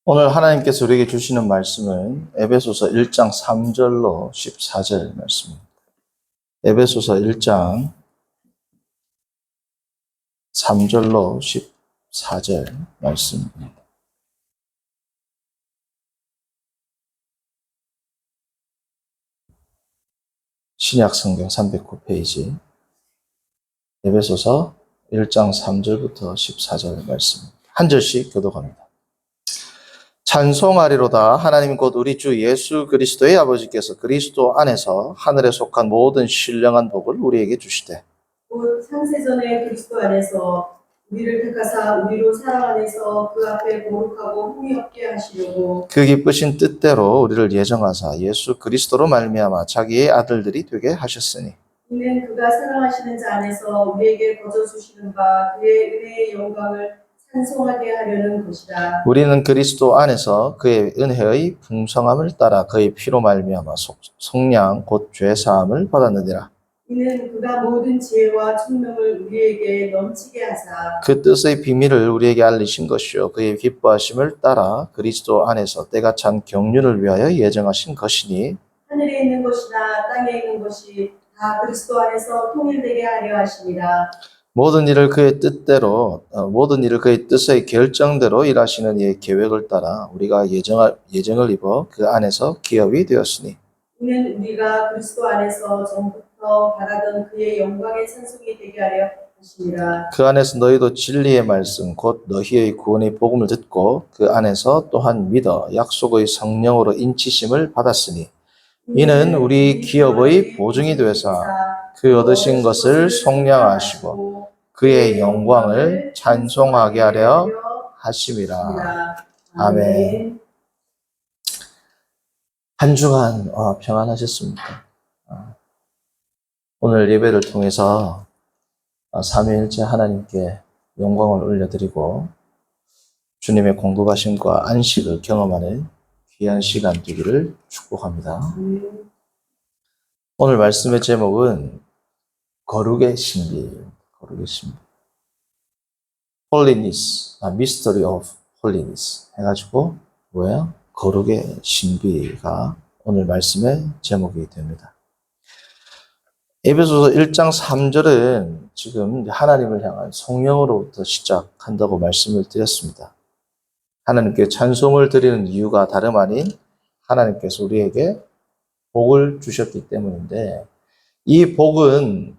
오늘 하나님께서 우리에게 주시는 말씀은 에베소서 1장 3절로 14절 말씀입니다. 에베소서 1장 3절로 14절 말씀입니다. 신약 성경 309페이지 에베소서 1장 3절부터 14절 말씀입니다. 한 절씩 교독합니다. 찬송하리로다. 하나님 곧 우리 주 예수 그리스도의 아버지께서 그리스도 안에서 하늘에 속한 모든 신령한 복을 우리에게 주시되 곧 창세전에 그리스도 안에서 우리를 택하사 우리로 사랑 안에서 그 앞에 거룩하고 흠이 없게 하시려고 그 기쁘신 뜻대로 우리를 예정하사 예수 그리스도로 말미암아 자기의 아들들이 되게 하셨으니 이는 그가 사랑하시는 자 안에서 우리에게 거저 주시는 바 그의 은혜의 영광을 찬송하게 하려는 것이라. 우리는 그리스도 안에서 그의 은혜의 풍성함을 따라 그의 피로 말미암아 속량 곧 죄사함을 받았느니라. 이는 그가 모든 지혜와 총명을 우리에게 넘치게 하사 그 뜻의 비밀을 우리에게 알리신 것이요 그의 기뻐하심을 따라 그리스도 안에서 때가 찬 경륜을 위하여 예정하신 것이니 하늘에 있는 것이나 땅에 있는 것이 다 그리스도 안에서 통일되게 하려 하심이라. 모든 일을 그의 뜻의 결정대로 일하시는 이의 계획을 따라 우리가 예정을 입어 그 안에서 기업이 되었으니 이는 우리가 그리스도 안에서 전부터 바라던 그의 영광의 찬송이 되게 하려 하심이라. 그 안에서 너희도 진리의 말씀 곧 너희의 구원의 복음을 듣고 그 안에서 또한 믿어 약속의 성령으로 인치심을 받았으니 이는 우리 기업의 보증이 되사 그 얻으신 것을 속량하시고 그의 영광을 찬송하게 하려 하심이라. 아멘. 한 주간 평안하셨습니까? 오늘 예배를 통해서 삼위일체 하나님께 영광을 올려드리고 주님의 공급하심과 안식을 경험하는 귀한 시간 되기를 축복합니다. 오늘 말씀의 제목은 거룩의 신비, 거룩의 신비. Holiness, Mystery of Holiness 해가지고 뭐예요? 거룩의 신비가 오늘 말씀의 제목이 됩니다. 에베소서 1장 3절은 지금 하나님을 향한 성령으로부터 시작한다고 말씀을 드렸습니다. 하나님께 찬송을 드리는 이유가 다름 아닌 하나님께서 우리에게 복을 주셨기 때문인데 이 복은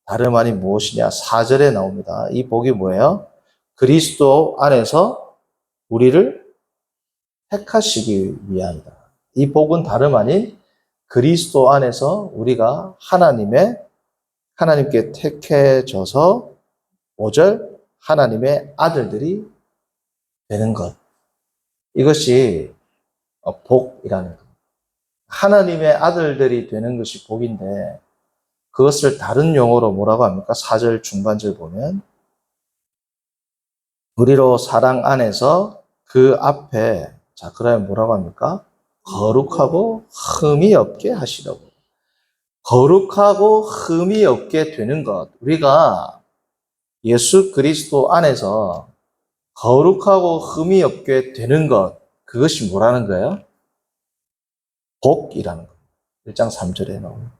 다름 아닌 무엇이냐? 4절에 나옵니다. 이 복이 뭐예요? 그리스도 안에서 우리를 택하시기 위함이다. 이 복은 다름 아닌 그리스도 안에서 우리가 하나님께 택해져서 5절 하나님의 아들들이 되는 것. 이것이 복이라는 것. 하나님의 아들들이 되는 것이 복인데 그것을 다른 용어로 뭐라고 합니까? 4절 중반절 보면 우리로 사랑 안에서 그 앞에 자 그러면 뭐라고 합니까? 거룩하고 흠이 없게 하시려고. 거룩하고 흠이 없게 되는 것. 우리가 예수 그리스도 안에서 거룩하고 흠이 없게 되는 것. 그것이 뭐라는 거예요? 복이라는 거예요. 1장 3절에 나오는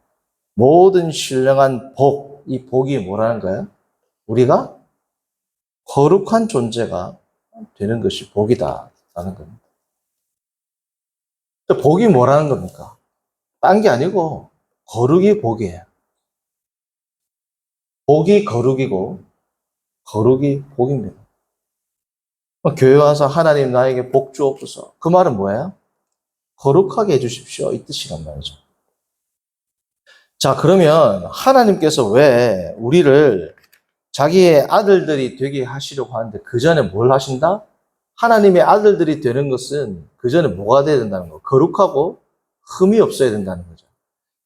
모든 신령한 복. 이 복이 뭐라는 거예요? 우리가 거룩한 존재가 되는 것이 복이다라는 겁니다. 복이 뭐라는 겁니까? 딴 게 아니고 거룩이 복이에요. 복이 거룩이고 거룩이 복입니다. 교회 와서 하나님 나에게 복 주옵소서. 그 말은 뭐예요? 거룩하게 해주십시오. 이 뜻이란 말이죠. 자, 그러면 하나님께서 왜 우리를 자기의 아들들이 되게 하시려고 하는데 그 전에 뭘 하신다? 하나님의 아들들이 되는 것은 그 전에 뭐가 돼야 된다는 거? 거룩하고 흠이 없어야 된다는 거죠.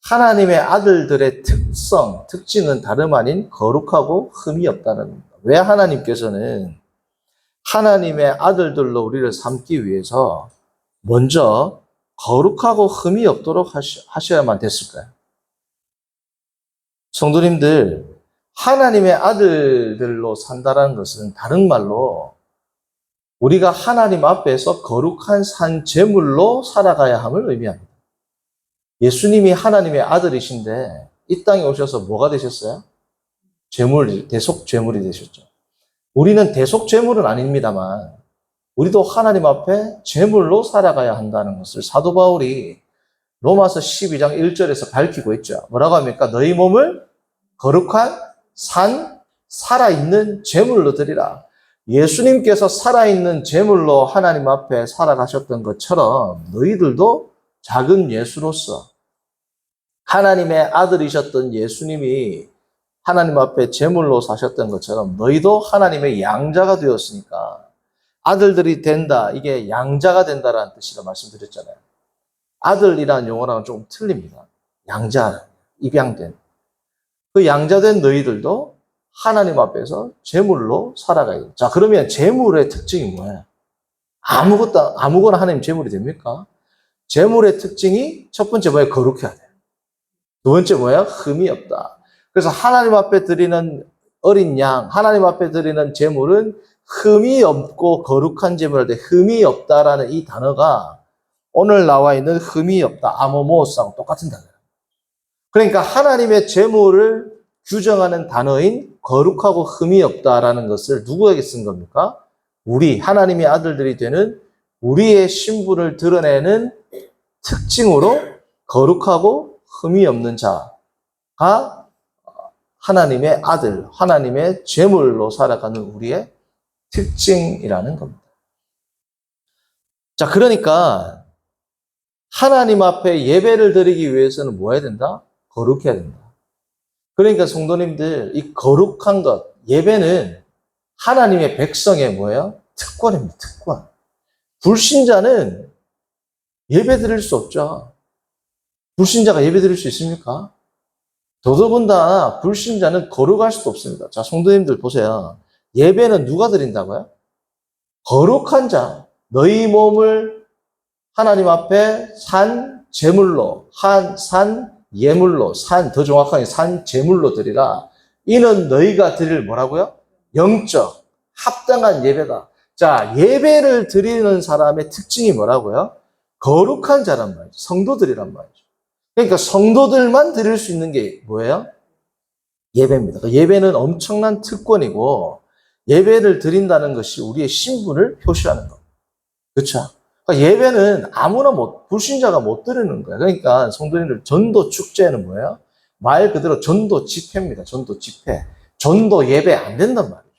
하나님의 아들들의 특징은 다름 아닌 거룩하고 흠이 없다는 겁니다. 왜 하나님께서는 하나님의 아들들로 우리를 삼기 위해서 먼저 거룩하고 흠이 없도록 하셔야만 됐을까요? 성도님들, 하나님의 아들들로 산다는 것은 다른 말로 우리가 하나님 앞에서 거룩한 산 제물로 살아가야 함을 의미합니다. 예수님이 하나님의 아들이신데 이 땅에 오셔서 뭐가 되셨어요? 대속 제물이 되셨죠. 우리는 대속 제물은 아닙니다만 우리도 하나님 앞에 제물로 살아가야 한다는 것을 사도 바울이 로마서 12장 1절에서 밝히고 있죠. 뭐라고 합니까? 너희 몸을 거룩한 살아있는 제물로 드리라. 예수님께서 살아있는 제물로 하나님 앞에 살아가셨던 것처럼 너희들도 작은 예수로서 하나님의 아들이셨던 예수님이 하나님 앞에 제물로 사셨던 것처럼 너희도 하나님의 양자가 되었으니까 아들들이 된다. 이게 양자가 된다라는 뜻이라 말씀드렸잖아요. 아들이라는 용어랑은 조금 틀립니다. 양자, 입양된. 그 양자된 너희들도 하나님 앞에서 제물로 살아가야 돼요. 자, 그러면 제물의 특징이 뭐예요? 아무거나 하나님 제물이 됩니까? 제물의 특징이 첫 번째 뭐예요? 거룩해야 돼요. 두 번째 뭐예요? 흠이 없다. 그래서 하나님 앞에 드리는 어린 양, 하나님 앞에 드리는 제물은 흠이 없고 거룩한 제물할 때 흠이 없다라는 이 단어가 오늘 나와 있는 흠이 없다, 아모모스하고 똑같은 단어예요. 그러니까 하나님의 제물을 규정하는 단어인 거룩하고 흠이 없다라는 것을 누구에게 쓴 겁니까? 우리 하나님의 아들들이 되는 우리의 신분을 드러내는 특징으로 거룩하고 흠이 없는 자가 하나님의 아들, 하나님의 제물로 살아가는 우리의 특징이라는 겁니다. 자, 그러니까 하나님 앞에 예배를 드리기 위해서는 뭐 해야 된다? 거룩해야 된다. 그러니까 성도님들, 이 거룩한 것, 예배는 하나님의 백성의 뭐예요? 특권입니다. 특권. 불신자는 예배 드릴 수 없죠. 불신자가 예배 드릴 수 있습니까? 더더군다나 불신자는 거룩할 수도 없습니다. 자, 성도님들 보세요. 예배는 누가 드린다고요? 거룩한 자. 너희 몸을 하나님 앞에 산 제물로, 산 예물로, 더 정확하게 산 제물로 드리라. 이는 너희가 드릴 뭐라고요? 영적, 합당한 예배다. 자, 예배를 드리는 사람의 특징이 뭐라고요? 거룩한 자란 말이죠. 성도들이란 말이죠. 그러니까 성도들만 드릴 수 있는 게 뭐예요? 예배입니다. 예배는 엄청난 특권이고 예배를 드린다는 것이 우리의 신분을 표시하는 겁니다. 그렇죠? 그러니까 예배는 불신자가 못 드리는 거예요. 그러니까 성도님들 전도 축제는 뭐예요? 말 그대로 전도 집회입니다. 전도 집회. 전도 예배 안 된단 말이죠.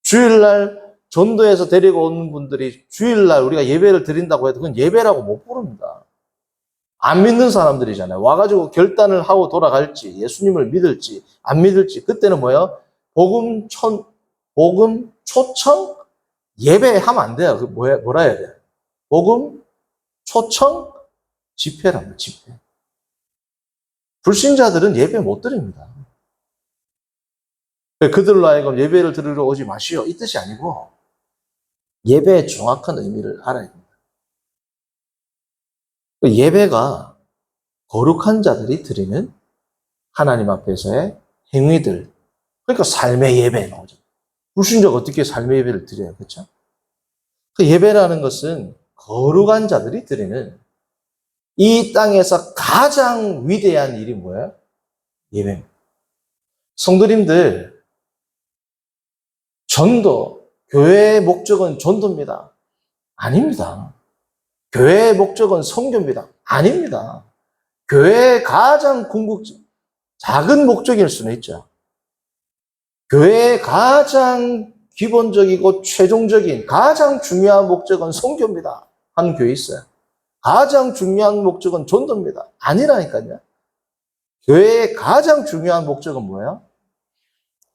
주일날 전도에서 데리고 오는 분들이 주일날 우리가 예배를 드린다고 해도 그건 예배라고 못 부릅니다. 안 믿는 사람들이잖아요. 와가지고 결단을 하고 돌아갈지, 예수님을 믿을지, 안 믿을지, 그때는 뭐예요? 복음 초청 예배하면 안 돼요. 뭐라 해야 돼요? 복음 초청 집회랍니다. 집회. 불신자들은 예배 못 드립니다. 그들로 하여금 예배를 드리러 오지 마시오. 이 뜻이 아니고 예배의 정확한 의미를 알아야 됩니다. 예배가 거룩한 자들이 드리는 하나님 앞에서의 행위들. 그러니까 삶의 예배 나오죠. 불신자가 어떻게 삶의 예배를 드려요? 그렇죠? 그 예배라는 것은 거룩한 자들이 드리는 이 땅에서 가장 위대한 일이 뭐예요? 예배입니다. 성도님들, 전도, 교회의 목적은 전도입니다. 아닙니다. 교회의 목적은 선교입니다. 아닙니다. 교회의 가장 작은 목적일 수는 있죠. 교회의 가장 기본적이고 최종적인 가장 중요한 목적은 선교입니다. 하는 교회 있어요. 가장 중요한 목적은 전도입니다. 아니라니까요. 교회의 가장 중요한 목적은 뭐예요?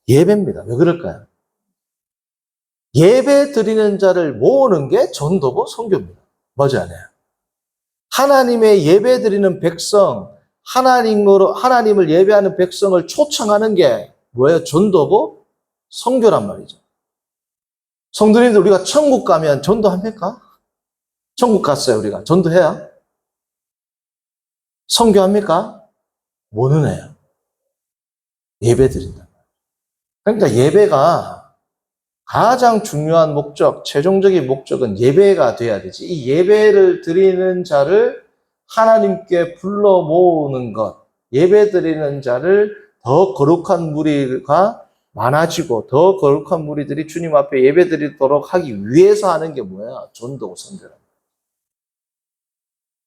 예배입니다. 왜 그럴까요? 예배 드리는 자를 모으는 게 전도고 선교입니다. 맞아요, 안 해요? 하나님의 예배 드리는 백성, 하나님을 예배하는 백성을 초청하는 게 뭐예요? 전도고 선교란 말이죠. 성도님들, 우리가 천국 가면 전도합니까? 천국 갔어요, 우리가. 전도해야? 선교합니까? 뭐는 해요? 예배 드린다. 그러니까 예배가 가장 중요한 목적, 최종적인 목적은 예배가 돼야 되지. 이 예배를 드리는 자를 하나님께 불러 모으는 것, 예배 드리는 자를 더 거룩한 무리가 많아지고 더 거룩한 무리들이 주님 앞에 예배 드리도록 하기 위해서 하는 게 뭐야? 전도고 선교라.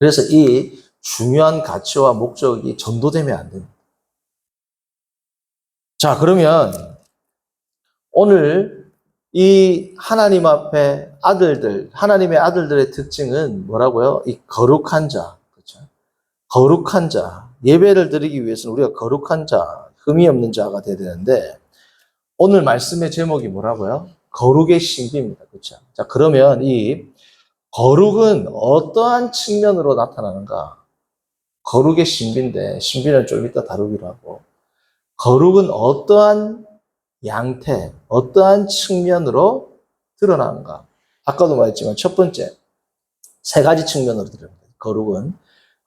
그래서 이 중요한 가치와 목적이 전도되면 안 됩니다. 자, 그러면 오늘 이 하나님 앞에 아들들, 하나님의 아들들의 특징은 뭐라고요? 이 거룩한 자, 그렇죠? 거룩한 자, 예배를 드리기 위해서는 우리가 거룩한 자, 흠이 없는 자가 되어야 되는데 오늘 말씀의 제목이 뭐라고요? 거룩의 신비입니다, 그렇죠? 자, 그러면 이 거룩은 어떠한 측면으로 나타나는가? 거룩의 신비인데 신비는 좀 이따 다루기로 하고 거룩은 어떠한 양태, 어떠한 측면으로 드러나는가? 아까도 말했지만 첫 번째, 세 가지 측면으로 드러납니다.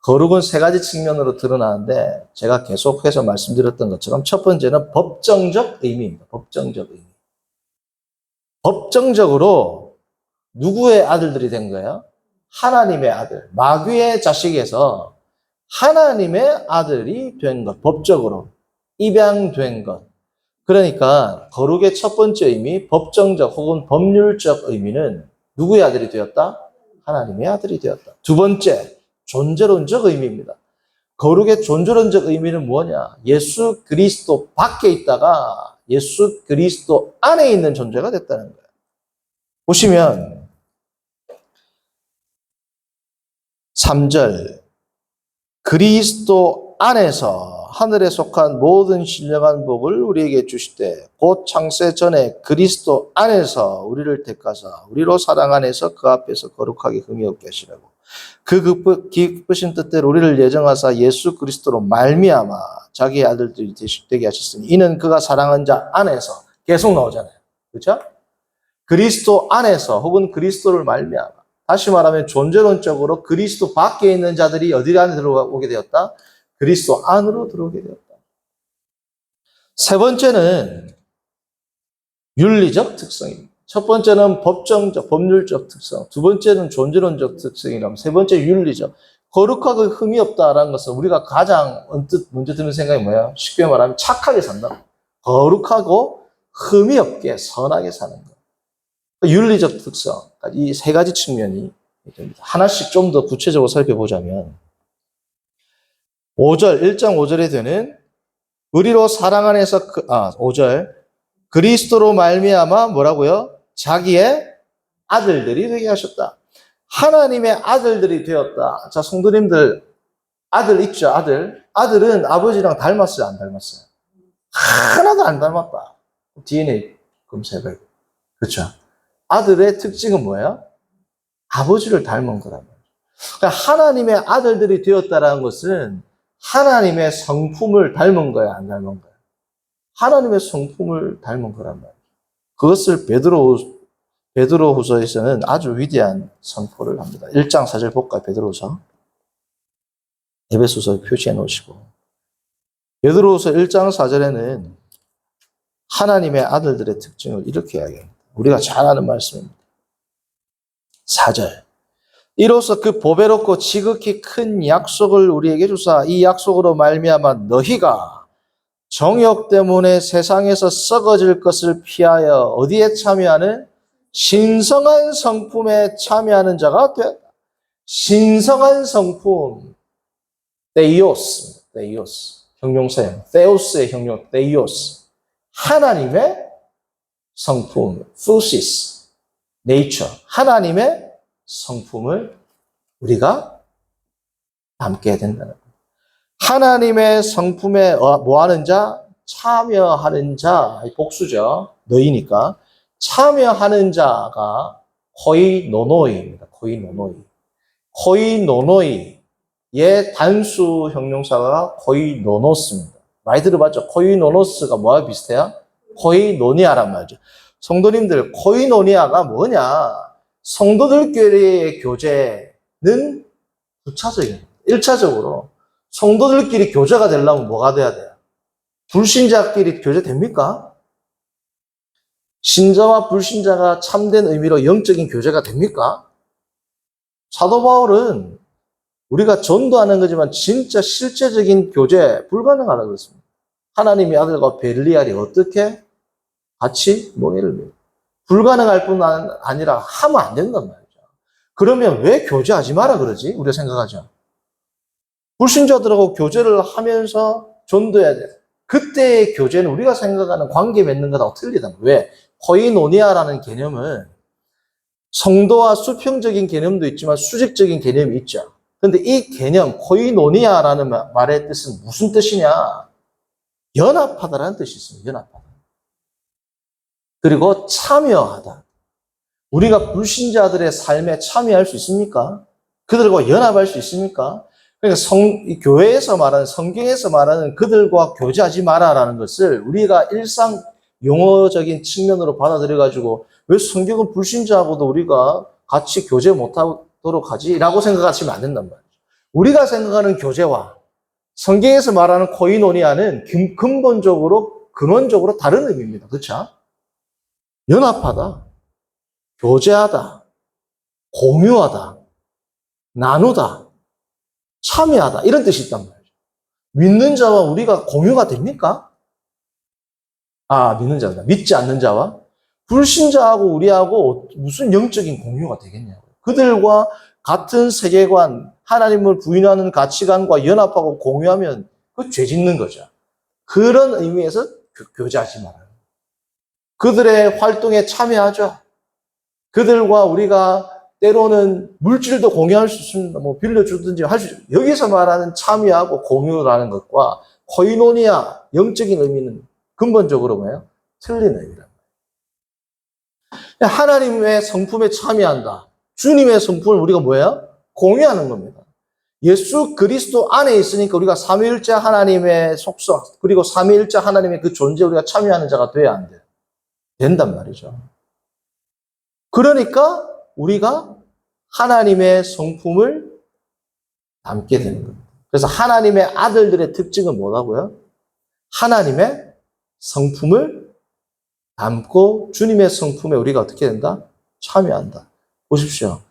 거룩은 세 가지 측면으로 드러나는데 제가 계속해서 말씀드렸던 것처럼 첫 번째는 법정적 의미입니다. 법정적 의미. 법정적으로 누구의 아들들이 된 거예요? 하나님의 아들, 마귀의 자식에서 하나님의 아들이 된 것, 법적으로 입양된 것. 그러니까 거룩의 첫 번째 의미, 법정적 혹은 법률적 의미는 누구의 아들이 되었다? 하나님의 아들이 되었다. 두 번째, 존재론적 의미입니다. 거룩의 존재론적 의미는 뭐냐? 예수 그리스도 밖에 있다가 예수 그리스도 안에 있는 존재가 됐다는 거예요. 보시면 3절 그리스도 안에서 하늘에 속한 모든 신령한 복을 우리에게 주시되 곧 창세 전에 그리스도 안에서 우리를 택하사 우리로 사랑 안에서 그 앞에서 거룩하게 흠이 없게 하시라고 그 기쁘신 뜻대로 우리를 예정하사 예수 그리스도로 말미암아 자기의 아들들이 되게 하셨으니 이는 그가 사랑한 자 안에서 계속 나오잖아요. 그렇죠? 그리스도 안에서 혹은 그리스도를 말미암아 다시 말하면 존재론적으로 그리스도 밖에 있는 자들이 어디 안에 들어오게 되었다? 그리스도 안으로 들어오게 되었다. 세 번째는 윤리적 특성입니다. 첫 번째는 법정적, 법률적 특성. 두 번째는 존재론적 특성이라면 세 번째 윤리적. 거룩하고 흠이 없다라는 것은 우리가 가장 언뜻 먼저 드는 생각이 뭐예요? 쉽게 말하면 착하게 산다. 거룩하고 흠이 없게 선하게 사는 것. 윤리적 특성. 이 세 가지 측면이 됩니다. 하나씩 좀 더 구체적으로 살펴보자면 5절, 1장 5절에 되는 우리로 사랑 안에서 5절 그리스도로 말미암아 뭐라고요? 자기의 아들들이 되게 하셨다. 하나님의 아들들이 되었다. 자, 성도님들 아들 있죠? 아들은 아버지랑 닮았어요? 안 닮았어요? 하나도 안 닮았다. DNA 검색을. 그렇죠? 아들의 특징은 뭐예요? 아버지를 닮은 거란 말이에요. 그러니까 하나님의 아들들이 되었다는 것은 하나님의 성품을 닮은 거야, 안 닮은 거야? 하나님의 성품을 닮은 거란 말이에요. 그것을 베드로후서에서는 아주 위대한 선포를 합니다. 1장 4절 볼까요? 베드로후서. 에베소서에 표시해 놓으시고. 베드로후서 1장 4절에는 하나님의 아들들의 특징을 이렇게 이야기합니다. 우리가 잘 아는 말씀입니다. 4절. 이로써 그 보배롭고 지극히 큰 약속을 우리에게 주사 이 약속으로 말미암아 너희가 정욕 때문에 세상에서 썩어질 것을 피하여 어디에 참여하는? 신성한 성품에 참여하는 자가 되었다. 신성한 성품, 데이오스, 형용사형, 데오스의 형용, 데이오스. 하나님의 성품, 푸시스, 네이처, 하나님의 성품을 우리가 담게 된다는 거예요. 하나님의 성품에 뭐하는 자? 참여하는 자, 복수죠. 너희니까. 참여하는 자가 코이노노이입니다. 코이노노이의 단수 형용사가 코이노노스입니다. 많이 들어봤죠? 코이노노스가 뭐와 비슷해요? 코이노니아란 말이죠. 성도님들, 코이노니아가 뭐냐? 성도들끼리의 교제는 2차적이에요. 1차적으로 성도들끼리 교제가 되려면 뭐가 돼야 돼요? 불신자끼리 교제 됩니까? 신자와 불신자가 참된 의미로 영적인 교제가 됩니까? 사도 바울은 우리가 전도하는 거지만 진짜 실제적인 교제 불가능하다고 그랬습니다. 하나님의 아들과 벨리알이 어떻게 같이 멍에를 메고 불가능할 뿐 아니라 하면 안 된단 말이죠. 그러면 왜 교제하지 마라 그러지? 우리가 생각하죠. 불신자들하고 교제를 하면서 전도해야 돼. 그때의 교제는 우리가 생각하는 관계 맺는 거하고 틀리다. 왜? 코이노니아라는 개념은 성도와 수평적인 개념도 있지만 수직적인 개념이 있죠. 그런데 이 개념, 코이노니아라는 말의 뜻은 무슨 뜻이냐? 연합하다라는 뜻이 있습니다. 연합하다. 그리고 참여하다. 우리가 불신자들의 삶에 참여할 수 있습니까? 그들과 연합할 수 있습니까? 그러니까 교회에서 말하는, 성경에서 말하는 그들과 교제하지 마라라는 것을 우리가 일상 용어적인 측면으로 받아들여가지고 왜 성경은 불신자하고도 우리가 같이 교제 못하도록 하지라고 생각하시면 안 된단 말이죠. 우리가 생각하는 교제와 성경에서 말하는 코이노니아는 근원적으로 다른 의미입니다. 그렇죠? 연합하다, 교제하다, 공유하다, 나누다, 참여하다 이런 뜻이 있단 말이죠. 믿는 자와 우리가 공유가 됩니까? 믿는 자다. 믿지 않는 자와 불신자하고 우리하고 무슨 영적인 공유가 되겠냐고요. 그들과 같은 세계관, 하나님을 부인하는 가치관과 연합하고 공유하면 그 죄 짓는 거죠. 그런 의미에서 교제하지 말아요. 그들의 활동에 참여하죠. 그들과 우리가 때로는 물질도 공유할 수 있습니다. 뭐 빌려주든지 할 수 있습니다. 여기서 말하는 참여하고 공유라는 것과 코이노니아, 영적인 의미는 근본적으로 뭐예요? 틀린 의미란 말이에요. 하나님의 성품에 참여한다. 주님의 성품을 우리가 뭐예요? 공유하는 겁니다. 예수 그리스도 안에 있으니까 우리가 삼위일체 하나님의 속성, 그리고 삼위일체 하나님의 그 존재에 우리가 참여하는 자가 돼야 안 돼요. 된단 말이죠. 그러니까 우리가 하나님의 성품을 담게 되는 겁니다. 그래서 하나님의 아들들의 특징은 뭐라고요? 하나님의 성품을 담고 주님의 성품에 우리가 어떻게 된다? 참여한다. 보십시오.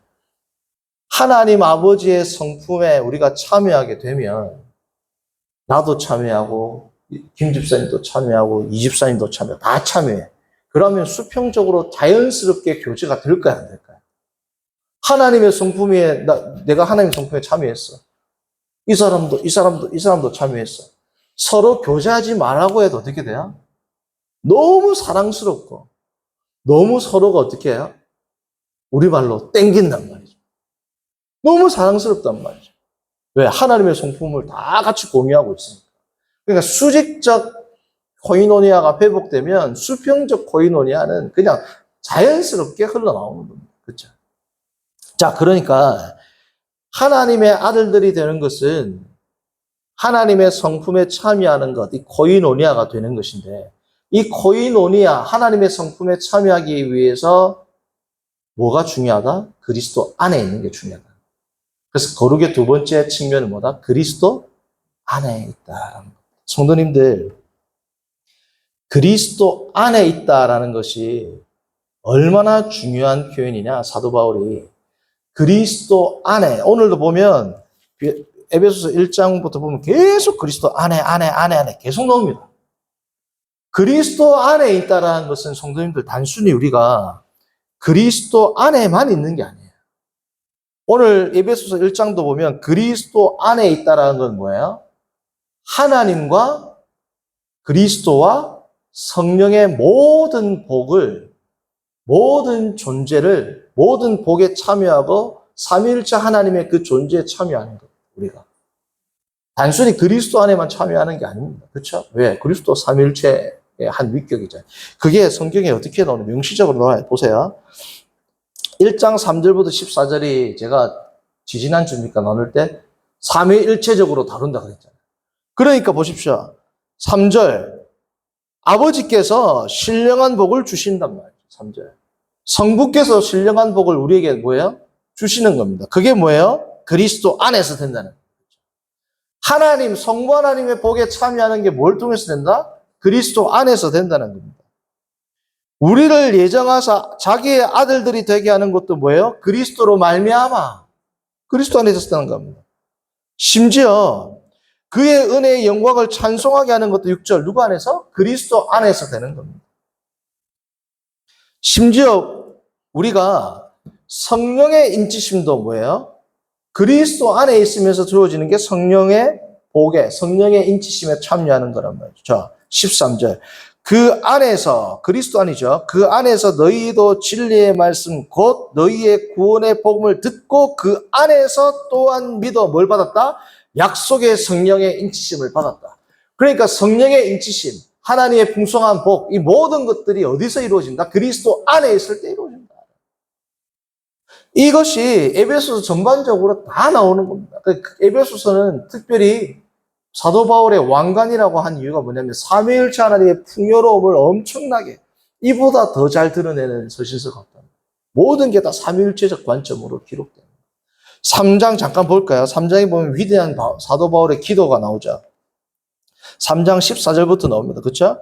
하나님 아버지의 성품에 우리가 참여하게 되면 나도 참여하고 김 집사님도 참여하고 이 집사님도 참여하고 다 참여해. 그러면 수평적으로 자연스럽게 교제가 될까요? 안 될까요? 하나님의 성품에 내가 하나님의 성품에 참여했어. 이 사람도 참여했어. 서로 교제하지 말라고 해도 어떻게 돼요? 너무 사랑스럽고 너무 서로가 어떻게 해요? 우리말로 땡긴단 말이죠. 너무 사랑스럽단 말이죠. 왜? 하나님의 성품을 다 같이 공유하고 있으니까. 그러니까 수직적 코이노니아가 회복되면 수평적 코이노니아는 그냥 자연스럽게 흘러나오는 겁니다. 그렇죠? 자, 그러니까 하나님의 아들들이 되는 것은 하나님의 성품에 참여하는 것, 이 코이노니아가 되는 것인데 이 코이노니아, 하나님의 성품에 참여하기 위해서 뭐가 중요하다? 그리스도 안에 있는 게 중요하다. 그래서 거룩의 두 번째 측면은 뭐다? 그리스도 안에 있다. 성도님들, 그리스도 안에 있다라는 것이 얼마나 중요한 표현이냐, 사도 바울이. 그리스도 안에, 오늘도 보면 에베소서 1장부터 보면 계속 그리스도 안에 계속 나옵니다. 그리스도 안에 있다라는 것은 성도님들 단순히 우리가 그리스도 안에만 있는 게 아니에요. 오늘 에베소서 1장도 보면 그리스도 안에 있다라는 건 뭐예요? 하나님과 그리스도와 성령의 모든 복을, 모든 존재를, 모든 복에 참여하고 삼위일체 하나님의 그 존재에 참여하는 것, 우리가. 단순히 그리스도 안에만 참여하는 게 아닙니다. 그렇죠? 왜? 그리스도 삼위일체의 한 위격이잖아요. 그게 성경에 어떻게 나오는 명시적으로 나와요. 보세요. 1장 3절부터 14절이 제가 지지난주니까 나눌 때 삼위일체적으로 다룬다 그랬잖아요. 그러니까 보십시오. 3절. 아버지께서 신령한 복을 주신단 말이에요. 3절. 성부께서 신령한 복을 우리에게 뭐예요? 주시는 겁니다. 그게 뭐예요? 그리스도 안에서 된다는 거죠. 하나님, 성부 하나님의 복에 참여하는 게 뭘 통해서 된다? 그리스도 안에서 된다는 겁니다. 우리를 예정하사 자기의 아들들이 되게 하는 것도 뭐예요? 그리스도로 말미암아. 그리스도 안에서 쓰는 겁니다. 심지어 그의 은혜의 영광을 찬송하게 하는 것도 6절 누구 안에서? 그리스도 안에서 되는 겁니다. 심지어 우리가 성령의 인치심도 뭐예요? 그리스도 안에 있으면서 주어지는 게 성령의 복에, 성령의 인치심에 참여하는 거란 말이죠. 자, 13절. 그 안에서, 그리스도 안이죠. 그 안에서 너희도 진리의 말씀, 곧 너희의 구원의 복음을 듣고 그 안에서 또한 믿어 뭘 받았다? 약속의 성령의 인치심을 받았다. 그러니까 성령의 인치심, 하나님의 풍성한 복, 이 모든 것들이 어디서 이루어진다? 그리스도 안에 있을 때 이루어진다. 이것이 에베소서 전반적으로 다 나오는 겁니다. 에베소서는 특별히 사도 바울의 왕관이라고 한 이유가 뭐냐면 삼위일체 하나님의 풍요로움을 엄청나게 이보다 더 잘 드러내는 서신서 같다. 모든 게 다 삼위일체적 관점으로 기록됩니다. 3장 잠깐 볼까요? 3장에 보면 위대한 사도 바울의 기도가 나오죠. 3장 14절부터 나옵니다. 그렇죠?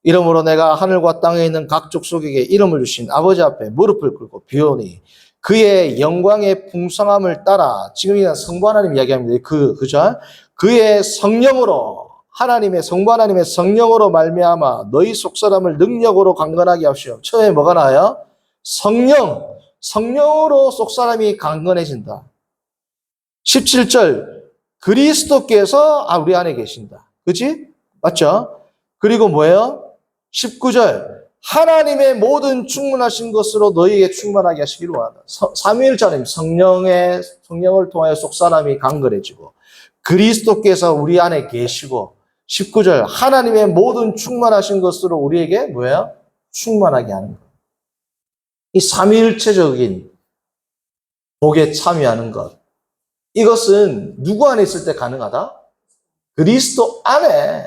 이러므로 내가 하늘과 땅에 있는 각 족속에게 이름을 주신 아버지 앞에 무릎을 꿇고 비오니 그의 영광의 풍성함을 따라 지금 이 성부 하나님 이야기합니다. 그죠? 그의 성령으로 하나님의 성부 하나님의 성령으로 말미암아 너희 속사람을 능력으로 강건하게 하시오. 처음에 뭐가 나와요? 성령으로 속사람이 강건해진다. 17절 그리스도께서 우리 안에 계신다. 그렇지? 맞죠? 그리고 뭐예요? 19절 하나님의 모든 충만하신 것으로 너희에게 충만하게 하시기를 원한다. 삼위일체 하나님 성령을 통하여 속사람이 강건해지고 그리스도께서 우리 안에 계시고 19절 하나님의 모든 충만하신 것으로 우리에게 뭐예요? 충만하게 하는 것. 이 삼위일체적인 복에 참여하는 것. 이것은 누구 안에 있을 때 가능하다? 그리스도 안에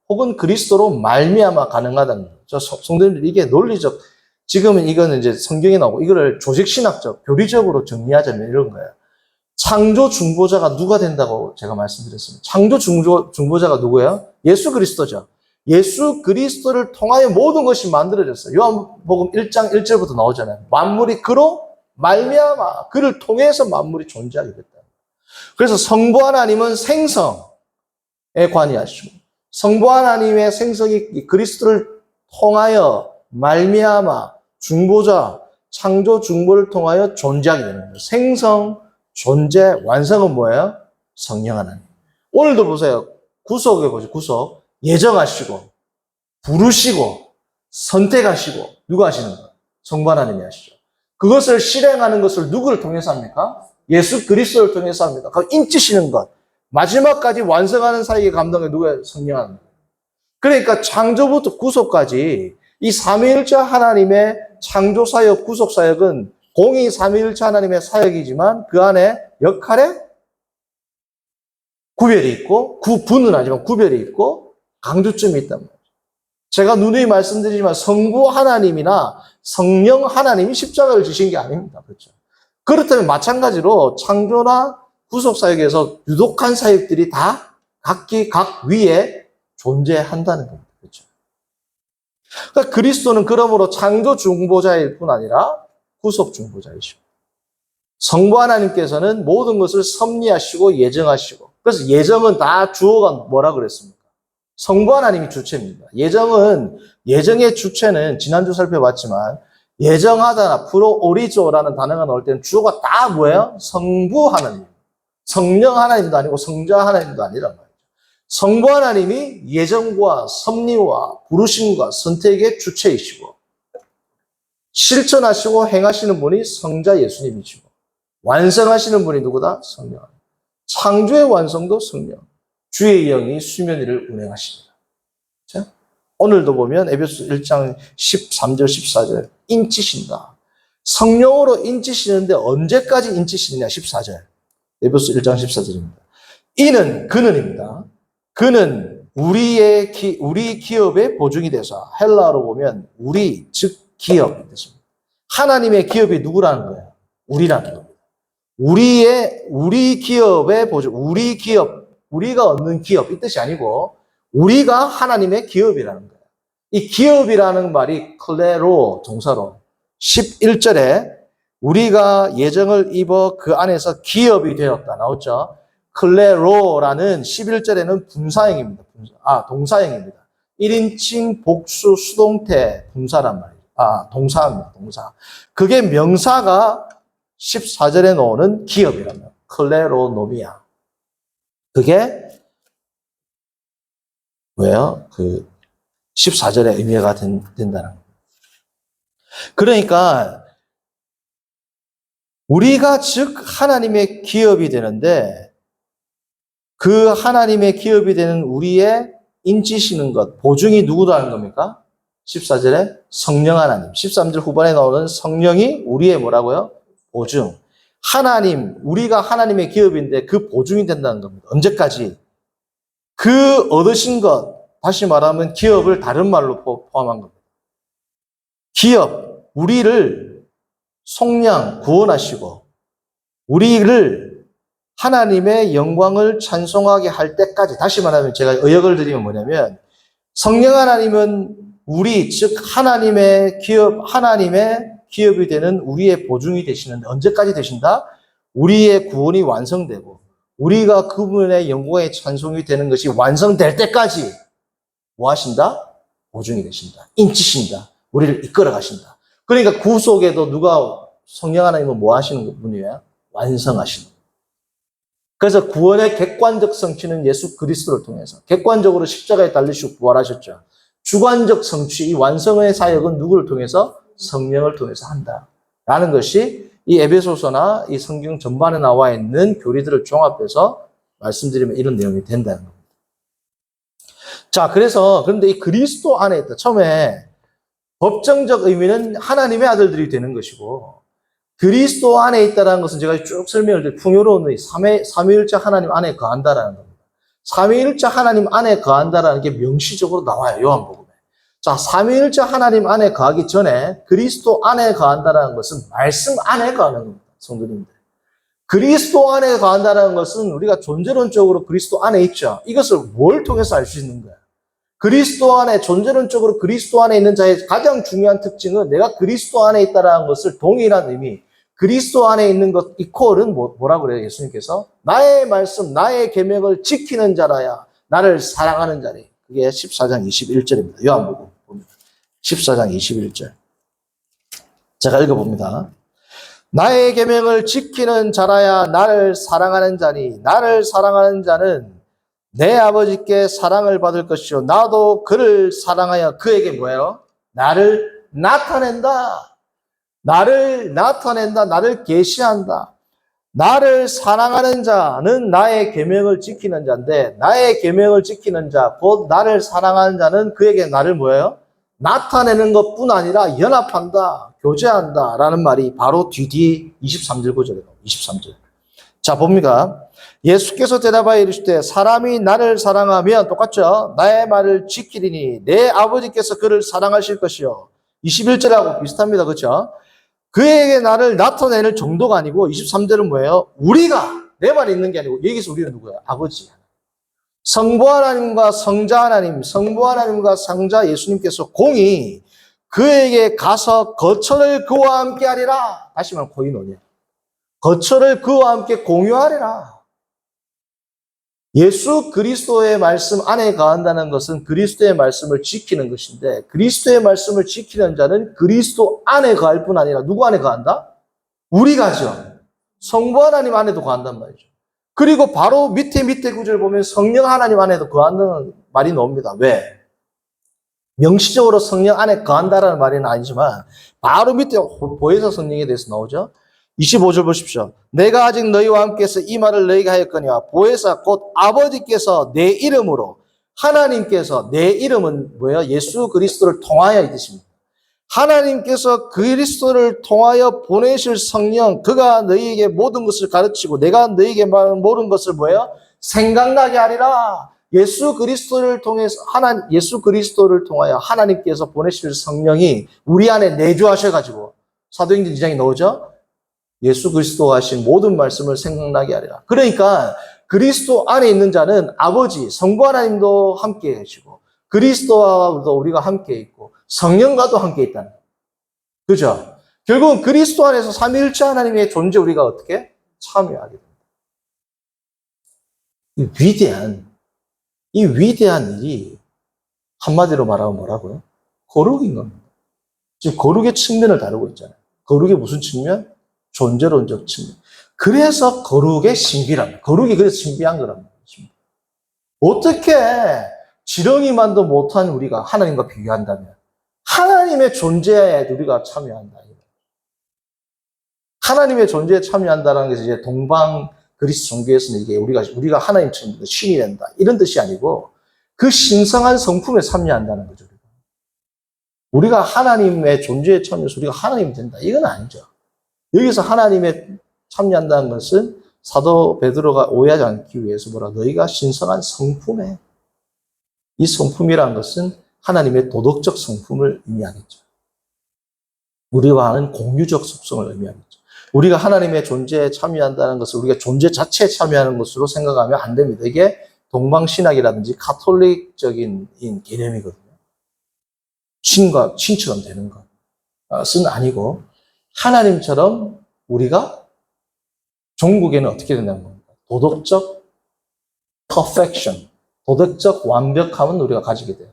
혹은 그리스도로 말미암아 가능하다는 거죠. 성도님들 이게 논리적 지금은 이거는 이제 성경에 나오고 이거를 조직신학적 교리적으로 정리하자면 이런 거예요. 창조 중보자가 누가 된다고 제가 말씀드렸습니다. 창조 중보자가 누구예요? 예수 그리스도죠. 예수 그리스도를 통하여 모든 것이 만들어졌어요. 요한복음 1장 1절부터 나오잖아요. 만물이 그로 말미암아 그를 통해서 만물이 존재하게 됐다. 그래서 성부 하나님은 생성에 관여하시고 성부 하나님의 생성이 그리스도를 통하여 말미암아 중보자 창조 중보를 통하여 존재하게 되는 거예요. 생성, 존재, 완성은 뭐예요? 성령 하나님. 오늘도 보세요. 구속에 보죠. 구속. 예정하시고 부르시고 선택하시고 누가 하시는 거예요? 성부 하나님이 하시죠. 그것을 실행하는 것을 누구를 통해서 합니까? 예수 그리스도를 통해서 합니다. 그 인치시는 것. 마지막까지 완성하는 사이에 감당해 누구예요? 성령 하나님. 그러니까 창조부터 구속까지 이 삼위일체 하나님의 창조사역, 구속사역은 공이 삼위일체 하나님의 사역이지만 그 안에 역할에 구별이 있고 구분은 하지만 구별이 있고 강조점이 있단 말이죠. 제가 누누이 말씀드리지만 성부 하나님이나 성령 하나님이 십자가를 지신 게 아닙니다. 그렇죠? 그렇다면 마찬가지로 창조나 구속사역에서 유독한 사역들이 다 각기 각 위에 존재한다는 겁니다. 그렇죠? 그러니까 그리스도는 그러므로 창조 중보자일 뿐 아니라 구속 중보자이시고 성부 하나님께서는 모든 것을 섭리하시고 예정하시고 그래서 예정은 다 주어가 뭐라 그랬습니까? 성부 하나님이 주체입니다. 예정의 주체는 지난주 살펴봤지만 예정하다나 프로오리조라는 단어가 나올 때는 주어가 다 뭐예요? 성부 하나님. 성령 하나님도 아니고 성자 하나님도 아니란 말이에요. 성부 하나님이 예정과 섭리와 부르심과 선택의 주체이시고 실천하시고 행하시는 분이 성자 예수님이시고 완성하시는 분이 누구다? 성령. 창조의 완성도 성령. 주의 영이 수면 위를 운행하십니다. 자, 오늘도 보면 에베소 1장 13절 14절 인치신다. 성령으로 인치시는데 언제까지 인치시느냐 14절. 에베소 1장 14절입니다. 그는입니다. 그는 우리 기업의 보증이 돼서 헬라어로 보면 우리 즉 기업이 됐습니다. 하나님의 기업이 누구라는 거예요? 우리라는 겁니다. 우리 기업의 보증, 우리가 얻는 기업 이 뜻이 아니고 우리가 하나님의 기업이라는 거예요. 이 기업이라는 말이 클레로 동사로 11절에 우리가 예정을 입어 그 안에서 기업이 되었다 나오죠. 클레로라는 11절에는 분사형입니다. 동사형입니다. 1인칭 복수 수동태 분사란 말이에요. 동사입니다. 동사. 그게 명사가 14절에 나오는 기업이라면 클레로노미아. 그게 뭐예요? 14절의 의미가 된다는 거예요. 그러니까 우리가 즉 하나님의 기업이 되는데 그 하나님의 기업이 되는 우리의 인치시는 것, 보증이 누구라는 겁니까? 14절에 성령 하나님, 13절 후반에 나오는 성령이 우리의 뭐라고요? 보증. 하나님, 우리가 하나님의 기업인데 그 보증이 된다는 겁니다. 언제까지? 그 얻으신 것, 다시 말하면 기업을 다른 말로 포함한 겁니다. 기업, 우리를 속량, 구원하시고 우리를 하나님의 영광을 찬송하게 할 때까지, 다시 말하면 제가 의역을 드리면 뭐냐면 성령 하나님은 우리, 즉 하나님의 기업이 되는 우리의 보증이 되시는데 언제까지 되신다? 우리의 구원이 완성되고 우리가 그분의 영광의 찬송이 되는 것이 완성될 때까지 뭐 하신다? 보증이 되신다. 인치신다. 우리를 이끌어 가신다. 그러니까 구속에도 누가 성령 하나님은 뭐 하시는 분이에요? 완성하시는 분. 그래서 구원의 객관적 성취는 예수 그리스도를 통해서 객관적으로 십자가에 달리시고 부활하셨죠. 주관적 성취, 이 완성의 사역은 누구를 통해서? 성령을 통해서 한다. 라는 것이 이 에베소서나 이 성경 전반에 나와 있는 교리들을 종합해서 말씀드리면 이런 내용이 된다는 겁니다. 자, 그런데 이 그리스도 안에 있다. 처음에 법정적 의미는 하나님의 아들들이 되는 것이고, 그리스도 안에 있다는 것은 제가 쭉 설명을 드린 풍요로운 의미, 삼위일체 하나님 안에 거한다라는 겁니다. 삼위일체 하나님 안에 거한다라는 게 명시적으로 나와요, 요한복음에. 자, 삼위일체 하나님 안에 거하기 전에 그리스도 안에 거한다라는 것은 말씀 안에 거하는 겁니다, 성도님들. 그리스도 안에 거한다는 것은 우리가 존재론적으로 그리스도 안에 있죠. 이것을 뭘 통해서 알 수 있는 거야? 그리스도 안에, 존재론적으로 그리스도 안에 있는 자의 가장 중요한 특징은 내가 그리스도 안에 있다는 것을 동일한 의미, 그리스도 안에 있는 것 이퀄은 뭐라고 그래요? 예수님께서 나의 말씀, 나의 계명을 지키는 자라야 나를 사랑하는 자리. 그게 14장 21절입니다. 요한복음 봅니다. 14장 21절. 제가 읽어봅니다. 나의 계명을 지키는 자라야 나를 사랑하는 자니 나를 사랑하는 자는 내 아버지께 사랑을 받을 것이요 나도 그를 사랑하여 그에게 뭐예요? 나를 나타낸다. 나를 나타낸다. 나를 계시한다. 나를 사랑하는 자는 나의 계명을 지키는 자인데 나의 계명을 지키는 자, 곧 나를 사랑하는 자는 그에게 나를 뭐예요? 나타내는 것뿐 아니라 연합한다, 교제한다 라는 말이 바로 뒤 23절 구절이에요. 23절. 자, 봅니다. 예수께서 대답하여 이르시되 사람이 나를 사랑하면 똑같죠? 나의 말을 지키리니 내 아버지께서 그를 사랑하실 것이요. 21절하고 비슷합니다. 그렇죠? 그에게 나를 나타내는 정도가 아니고 23절은 뭐예요? 우리가 내 말이 있는 게 아니고 여기서 우리는 누구예요? 아버지. 성부 하나님과 성자 하나님, 성부 하나님과 성자 예수님께서 공이 그에게 가서 거처를 그와 함께 하리라. 다시 말하면 코이노니아. 거처를 그와 함께 공유하리라. 예수 그리스도의 말씀 안에 거한다는 것은 그리스도의 말씀을 지키는 것인데 그리스도의 말씀을 지키는 자는 그리스도 안에 거할 뿐 아니라 누구 안에 거한다? 우리가죠. 성부 하나님 안에도 거한단 말이죠. 그리고 바로 밑에 구절 보면 성령 하나님 안에도 거한다는 말이 나옵니다. 왜? 명시적으로 성령 안에 거한다라는 말은 아니지만 바로 밑에 보혜사 성령에 대해서 나오죠. 25절 보십시오. 내가 아직 너희와 함께해서 이 말을 너희에게 하였거니와 보혜사 곧 아버지께서 내 이름으로 하나님께서 내 이름은 뭐예요? 예수 그리스도를 통하여 이 뜻입니다. 하나님께서 그리스도를 통하여 보내실 성령 그가 너희에게 모든 것을 가르치고 내가 너희에게 말한 모든 것을 뭐예요? 생각나게 하리라. 예수 그리스도를 통하여 하나님께서 보내실 성령이 우리 안에 내주하셔가지고 사도행전 2장에 나오죠. 예수 그리스도가 하신 모든 말씀을 생각나게 하리라. 그러니까 그리스도 안에 있는 자는 아버지, 성부 하나님도 함께 계시고 그리스도와도 우리가 함께 있고 성령과도 함께 있다는 거예요. 그죠? 결국은 그리스도 안에서 삼위일체 하나님의 존재 우리가 어떻게 참여하게 됩니다. 이 위대한 일이 한마디로 말하면 뭐라고요? 거룩인 겁니다. 지금 거룩의 측면을 다루고 있잖아요. 거룩의 무슨 측면? 존재론적 측면. 그래서 거룩의 신비랍니다. 거룩이 그래서 신비한 거랍니다. 어떻게 지렁이만도 못한 우리가 하나님과 비교한다면 하나님의 존재에 우리가 참여한다. 하나님의 존재에 참여한다는 것이 이제 동방 그리스 종교에서는 이게 우리가 하나님처럼 신이 된다. 이런 뜻이 아니고 그 신성한 성품에 참여한다는 거죠. 우리가 하나님의 존재에 참여해서 우리가 하나님이 된다. 이건 아니죠. 여기서 하나님에 참여한다는 것은 사도 베드로가 오해하지 않기 위해서 너희가 신성한 성품에, 이 성품이라는 것은 하나님의 도덕적 성품을 의미하겠죠. 우리와 하는 공유적 속성을 의미하겠죠. 우리가 하나님의 존재에 참여한다는 것을 우리가 존재 자체에 참여하는 것으로 생각하면 안 됩니다. 이게 동방신학이라든지 카톨릭적인 개념이거든요. 신처럼 되는 것은 아니고 하나님처럼 우리가 종국에는 어떻게 된다는 겁니까? 도덕적 perfection, 도덕적 완벽함은 우리가 가지게 돼요.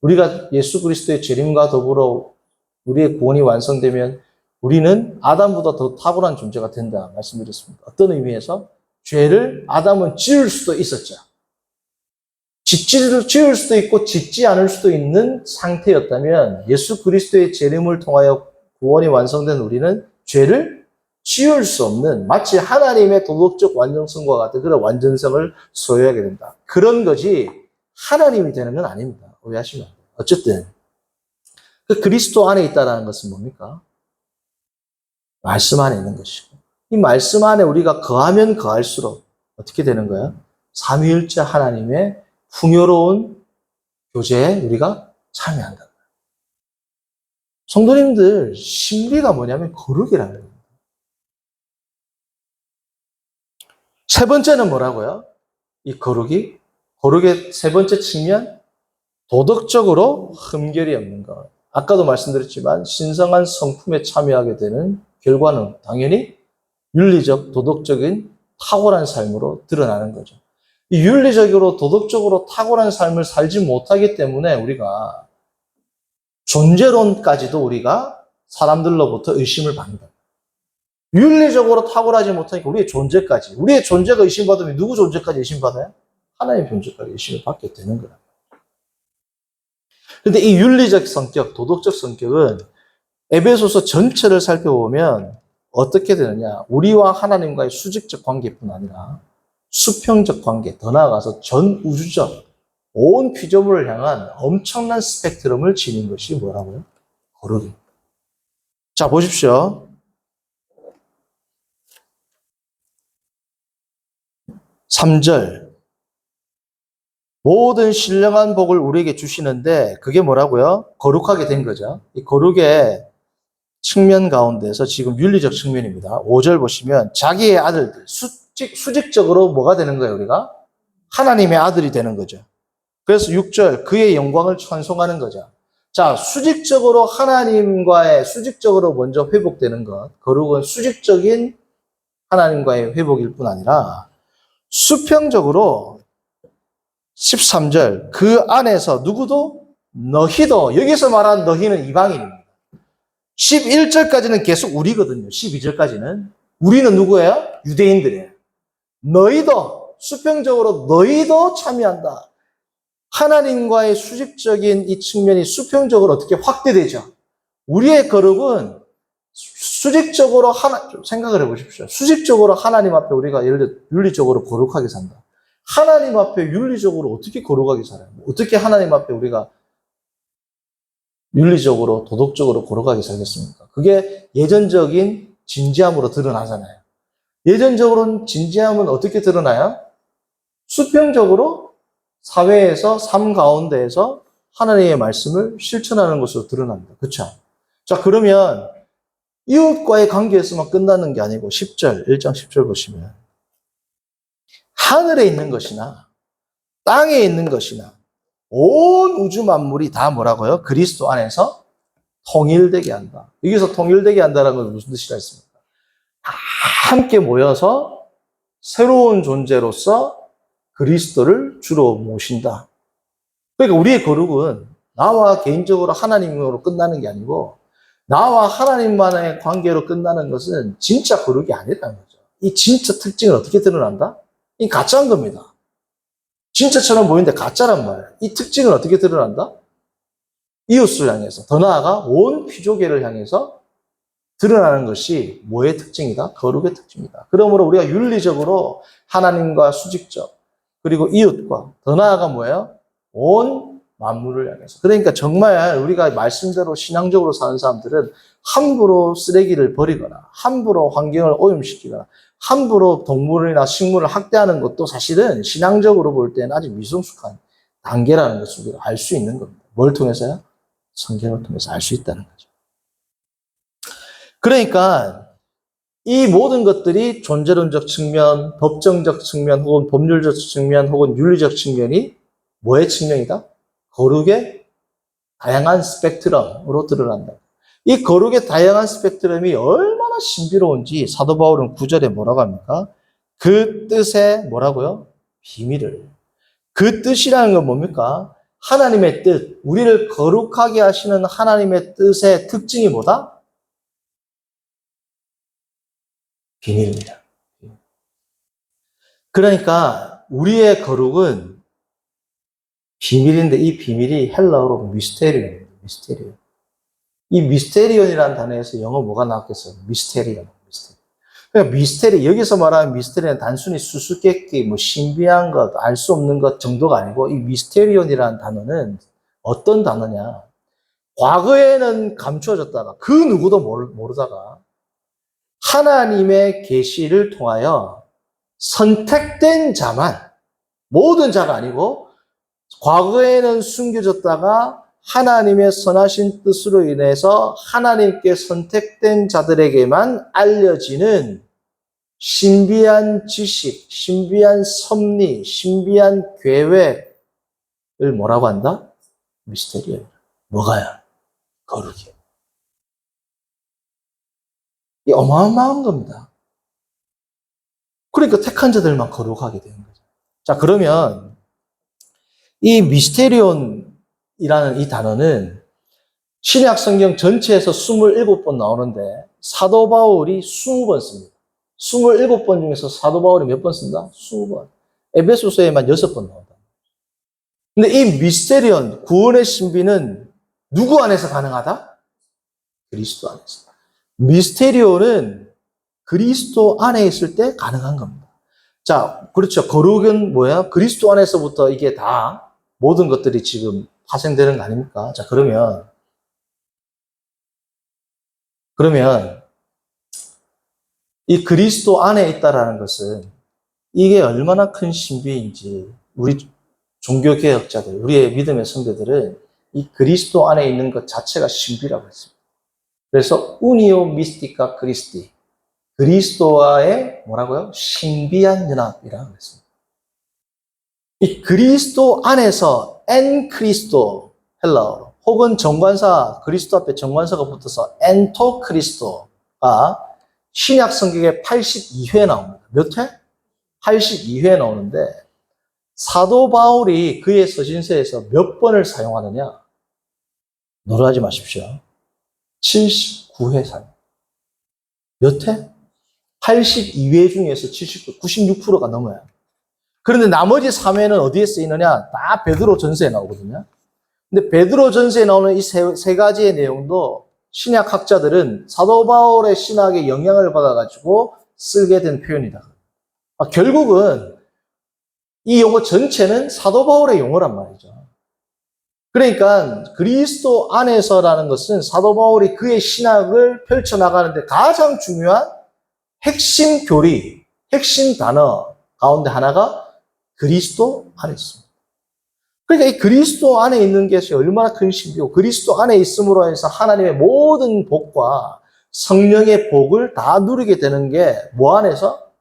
우리가 예수 그리스도의 재림과 더불어 우리의 구원이 완성되면 우리는 아담보다 더 탁월한 존재가 된다 말씀드렸습니다. 어떤 의미에서? 죄를 아담은 지을 수도 있었죠. 지을 수도 있고 짓지 않을 수도 있는 상태였다면 예수 그리스도의 재림을 통하여 구원이 완성된 우리는 죄를 지을 수 없는 마치 하나님의 도덕적 완전성과 같은 그런 완전성을 소유하게 된다. 그런 것이 하나님이 되는 건 아닙니다. 오해하시면 안 돼요. 어쨌든 그 그리스도 안에 있다는 것은 뭡니까? 말씀 안에 있는 것이고 이 말씀 안에 우리가 거하면 거할수록 어떻게 되는 거야? 삼위일체 하나님의 풍요로운 교제에 우리가 참여한다. 성도님들 신비가 뭐냐면 거룩이라는 거예요. 세 번째는 뭐라고요? 이 거룩의 세 번째 측면, 도덕적으로 흠결이 없는 것. 아까도 말씀드렸지만 신성한 성품에 참여하게 되는 결과는 당연히 윤리적, 도덕적인 탁월한 삶으로 드러나는 거죠. 이 윤리적으로, 도덕적으로 탁월한 삶을 살지 못하기 때문에 우리가 존재론까지도 우리가 사람들로부터 의심을 받는다. 윤리적으로 탁월하지 못하니까 우리의 존재가 의심받으면 누구 존재까지 의심받아요? 하나님의 존재까지 의심을 받게 되는 거라. 그런데 이 윤리적 성격, 도덕적 성격은 에베소서 전체를 살펴보면 어떻게 되느냐? 우리와 하나님과의 수직적 관계뿐 아니라 수평적 관계, 더 나아가서 전 우주적, 온 피조물을 향한 엄청난 스펙트럼을 지닌 것이 뭐라고요? 거룩입니다. 자, 보십시오. 3절. 모든 신령한 복을 우리에게 주시는데 그게 뭐라고요? 거룩하게 된 거죠. 이 거룩의 측면 가운데서 지금 윤리적 측면입니다. 5절 보시면 자기의 아들들, 수직적으로 뭐가 되는 거예요, 우리가? 하나님의 아들이 되는 거죠. 그래서 6절, 그의 영광을 찬송하는 거죠. 자, 수직적으로 먼저 회복되는 것. 거룩은 수직적인 하나님과의 회복일 뿐 아니라 수평적으로 13절, 그 안에서 누구도 너희도, 여기서 말한 너희는 이방인입니다. 11절까지는 계속 우리거든요. 12절까지는. 우리는 누구예요? 유대인들이에요. 너희도, 수평적으로 너희도 참여한다. 하나님과의 수직적인 이 측면이 수평적으로 어떻게 확대되죠? 우리의 거룩은 수직적으로 생각을 해보십시오. 수직적으로 하나님 앞에 우리가 예를 들어 윤리적으로 거룩하게 산다. 하나님 앞에 윤리적으로 어떻게 거룩하게 살아요? 어떻게 하나님 앞에 우리가 윤리적으로, 도덕적으로 거룩하게 살겠습니까? 그게 예전적인 진지함으로 드러나잖아요. 예전적으로는 진지함은 어떻게 드러나요? 수평적으로 사회에서, 삶 가운데에서 하나님의 말씀을 실천하는 것으로 드러납니다. 그렇죠? 자, 그러면 이웃과의 관계에서만 끝나는 게 아니고 1장 10절 보시면 하늘에 있는 것이나 땅에 있는 것이나 온 우주 만물이 다 뭐라고요? 그리스도 안에서 통일되게 한다. 여기서 통일되게 한다는 건 무슨 뜻이라 했습니까? 다 함께 모여서 새로운 존재로서 그리스도를 주로 모신다. 그러니까 우리의 거룩은 나와 개인적으로 하나님으로 끝나는 게 아니고 나와 하나님만의 관계로 끝나는 것은 진짜 거룩이 아니라는 거죠. 이 진짜 특징은 어떻게 드러난다? 이 가짜인 겁니다. 진짜처럼 보이는데 가짜란 말이에요. 이 특징은 어떻게 드러난다? 이웃을 향해서, 더 나아가 온 피조계를 향해서 드러나는 것이 뭐의 특징이다? 거룩의 특징이다. 그러므로 우리가 윤리적으로 하나님과 수직적, 그리고 이웃과, 더 나아가 뭐예요? 온 만물을 향해서. 그러니까 정말 우리가 말씀대로 신앙적으로 사는 사람들은 함부로 쓰레기를 버리거나, 함부로 환경을 오염시키거나, 함부로 동물이나 식물을 학대하는 것도 사실은 신앙적으로 볼 때는 아직 미성숙한 단계라는 것을 우리가 알 수 있는 겁니다. 뭘 통해서요? 성경을 통해서 알 수 있다는 거죠. 그러니까 이 모든 것들이 존재론적 측면, 법정적 측면, 혹은 법률적 측면, 혹은 윤리적 측면이 뭐의 측면이다? 거룩의 다양한 스펙트럼으로 드러난다. 이 거룩의 다양한 스펙트럼이 얼마나 신비로운지 사도 바울은 9절에 뭐라고 합니까? 그 뜻의 뭐라고요? 비밀을. 그 뜻이라는 건 뭡니까? 하나님의 뜻, 우리를 거룩하게 하시는 하나님의 뜻의 특징이 뭐다? 비밀입니다. 그러니까 우리의 거룩은 비밀인데 이 비밀이 헬라어로 미스테리온입니다. 미스테리온. 이 미스테리온이라는 단어에서 영어 뭐가 나왔겠어요? 미스테리온. 그러니까 미스테리, 여기서 말하는 미스테리는 단순히 수수께끼, 뭐 신비한 것, 알 수 없는 것 정도가 아니고 이 미스테리온이라는 단어는 어떤 단어냐? 과거에는 감추어졌다가 그 누구도 모르다가 하나님의 계시를 통하여 선택된 자만, 모든 자가 아니고 과거에는 숨겨졌다가 하나님의 선하신 뜻으로 인해서 하나님께 선택된 자들에게만 알려지는 신비한 지식, 신비한 섭리, 신비한 계획을 뭐라고 한다? 미스테리예요. 뭐가요? 거룩이에요. 이 어마어마한 겁니다. 그러니까 택한 자들만 거룩하게 되는 거죠. 자, 그러면 이 미스테리온이라는 이 단어는 신약 성경 전체에서 27번 나오는데 사도 바울이 20번 씁니다. 27번 중에서 사도 바울이 몇 번 쓴다? 20번. 에베소서에만 6번 나온다. 근데 이 미스테리온, 구원의 신비는 누구 안에서 가능하다? 그리스도 안에서. 미스테리온은 그리스도 안에 있을 때 가능한 겁니다. 자, 그렇죠. 거룩은 뭐야? 그리스도 안에서부터 이게 다 모든 것들이 지금 파생되는 거 아닙니까? 자, 그러면 이 그리스도 안에 있다라는 것은 이게 얼마나 큰 신비인지 우리 종교개혁자들, 우리의 믿음의 선배들은 이 그리스도 안에 있는 것 자체가 신비라고 했습니다. 그래서 우니오 미스티카 크리스티, 그리스도와의 뭐라고요? 신비한 연합이라고 했습니다. 이 그리스도 안에서 엔 크리스토, 헬라어로, 혹은 정관사, 그리스도 앞에 정관사가 붙어서 엔토 크리스토가 신약 성경에 82회 나옵니다. 몇 회? 82회 나오는데 사도 바울이 그의 서신서에서 몇 번을 사용하느냐? 놀라지 마십시오. 79회 사용. 몇 회? 82회 중에서 79, 96%가 넘어요. 그런데 나머지 3회는 어디에 쓰이느냐? 다 베드로 전서에 나오거든요. 근데 베드로 전서에 나오는 이 세 가지의 내용도 신약 학자들은 사도 바울의 신학에 영향을 받아가지고 쓰게 된 표현이다. 결국은 이 용어 전체는 사도 바울의 용어란 말이죠. 그러니까 그리스도 안에서라는 것은 사도 바울이 그의 신학을 펼쳐나가는데 가장 중요한 핵심 교리, 핵심 단어 가운데 하나가 그리스도 안에 있습니다. 그러니까 이 그리스도 안에 있는 것이 얼마나 큰 신비고 그리스도 안에 있음으로 해서 하나님의 모든 복과 성령의 복을 다 누리게 되는 게 뭐 안에서?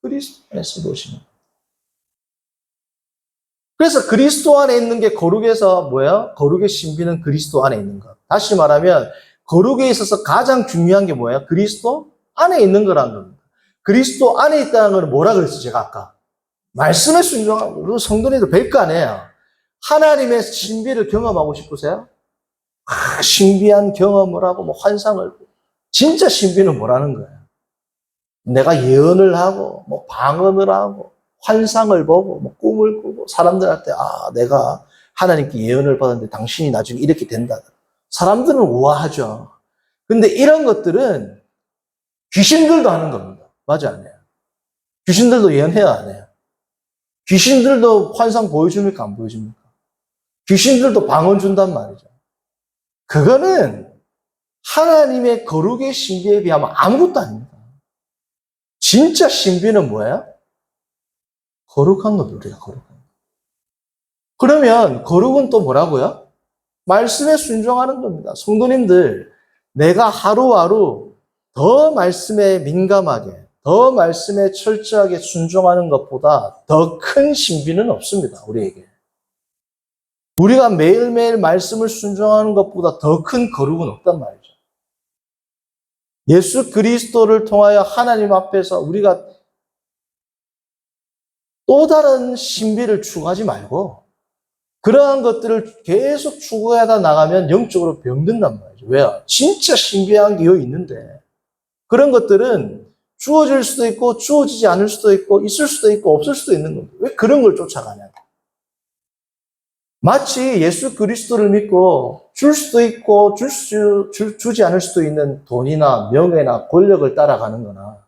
그리스도 안에서 보시는 거예요. 그래서 그리스도 안에 있는 게 거룩에서 뭐예요? 거룩의 신비는 그리스도 안에 있는 것. 다시 말하면 거룩에 있어서 가장 중요한 게 뭐예요? 그리스도 안에 있는 거라는 겁니다. 그리스도 안에 있다는 건 뭐라 그랬어요? 제가 아까. 말씀에 순종하고 성도님들 뵐 거 아니에요. 하나님의 신비를 경험하고 싶으세요? 신비한 경험을 하고 뭐 환상을 보고. 진짜 신비는 뭐라는 거예요? 내가 예언을 하고 뭐 방언을 하고 환상을 보고 뭐 꿈을 꾸고 사람들한테 내가 하나님께 예언을 받았는데 당신이 나중에 이렇게 된다. 사람들은 우아하죠. 근데 이런 것들은 귀신들도 하는 겁니다. 맞아 안 해요? 귀신들도 예언해야 안 해요? 귀신들도 환상 보여줍니까 안 보여줍니까? 귀신들도 방언 준단 말이죠. 그거는 하나님의 거룩의 신비에 비하면 아무것도 아닙니다. 진짜 신비는 뭐예요? 거룩한 겁니다. 우리가 거룩한 거. 그러면 거룩은 또 뭐라고요? 말씀에 순종하는 겁니다. 성도님들, 내가 하루하루 더 말씀에 민감하게, 더 말씀에 철저하게 순종하는 것보다 더 큰 신비는 없습니다. 우리에게. 우리가 매일매일 말씀을 순종하는 것보다 더 큰 거룩은 없단 말이죠. 예수 그리스도를 통하여 하나님 앞에서 우리가 또 다른 신비를 추구하지 말고 그러한 것들을 계속 추구하다 나가면 영적으로 병든단 말이죠. 왜요? 진짜 신비한 게 여기 있는데 그런 것들은 주어질 수도 있고 주어지지 않을 수도 있고 있을 수도 있고 없을 수도 있는 겁니다. 왜 그런 걸 쫓아가냐? 마치 예수 그리스도를 믿고 줄 수도 있고 주지 않을 수도 있는 돈이나 명예나 권력을 따라가는 거나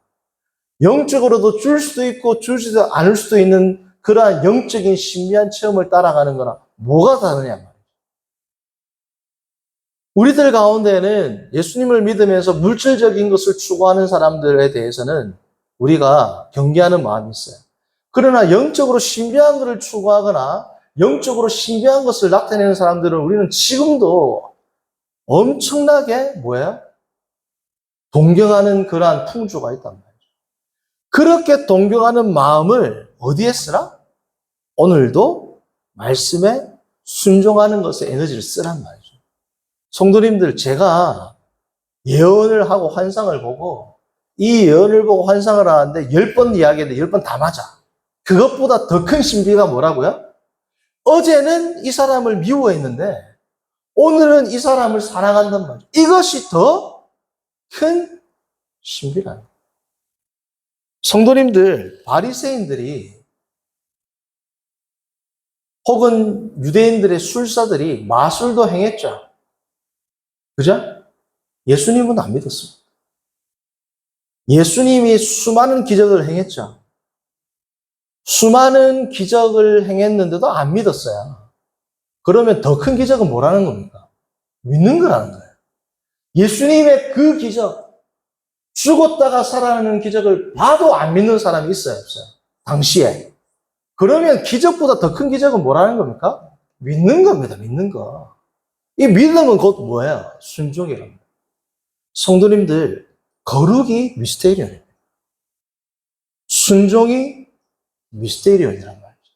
영적으로도 줄 수도 있고 주지도 않을 수도 있는 그러한 영적인 신비한 체험을 따라가는 거나 뭐가 다르냐 말이에요. 우리들 가운데는 예수님을 믿으면서 물질적인 것을 추구하는 사람들에 대해서는 우리가 경계하는 마음이 있어요. 그러나 영적으로 신비한 것을 추구하거나 영적으로 신비한 것을 나타내는 사람들은 우리는 지금도 엄청나게 뭐예요? 동경하는 그러한 풍조가 있단 말이에요. 그렇게 동경하는 마음을 어디에 쓰라? 오늘도 말씀에 순종하는 것에 에너지를 쓰란 말이죠. 성도님들, 제가 예언을 하고 환상을 보고 이 예언을 보고 환상을 하는데 10번 이야기했는데 10번 다 맞아. 그것보다 더 큰 신비가 뭐라고요? 어제는 이 사람을 미워했는데 오늘은 이 사람을 사랑한단 말이죠. 이것이 더 큰 신비라는 거예요. 성도님들, 바리새인들이 혹은 유대인들의 술사들이 마술도 행했죠. 그죠? 예수님은 안 믿었습니다. 예수님이 수많은 기적을 행했죠. 수많은 기적을 행했는데도 안 믿었어요. 그러면 더 큰 기적은 뭐라는 겁니까? 믿는 거라는 거예요. 예수님의 그 기적, 죽었다가 살아나는 기적을 봐도 안 믿는 사람이 있어요, 없어요? 당시에. 그러면 기적보다 더 큰 기적은 뭐라는 겁니까? 믿는 겁니다, 믿는 거. 이 믿음은 곧 뭐예요? 순종이랍니다. 성도님들, 거룩이 미스테리언입니다. 순종이 미스테리언이란 말이죠.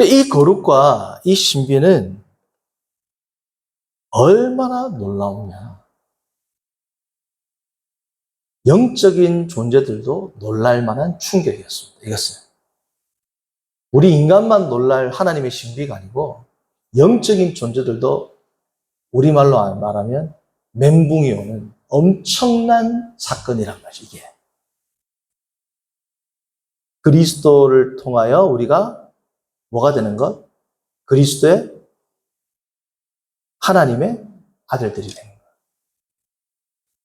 이 거룩과 이 신비는 얼마나 놀라우냐. 영적인 존재들도 놀랄 만한 충격이었습니다. 이것은. 우리 인간만 놀랄 하나님의 신비가 아니고 영적인 존재들도 우리말로 말하면 멘붕이 오는 엄청난 사건이란 말이죠. 이게. 그리스도를 통하여 우리가 뭐가 되는 것? 그리스도의 하나님의 아들들이 되는 것.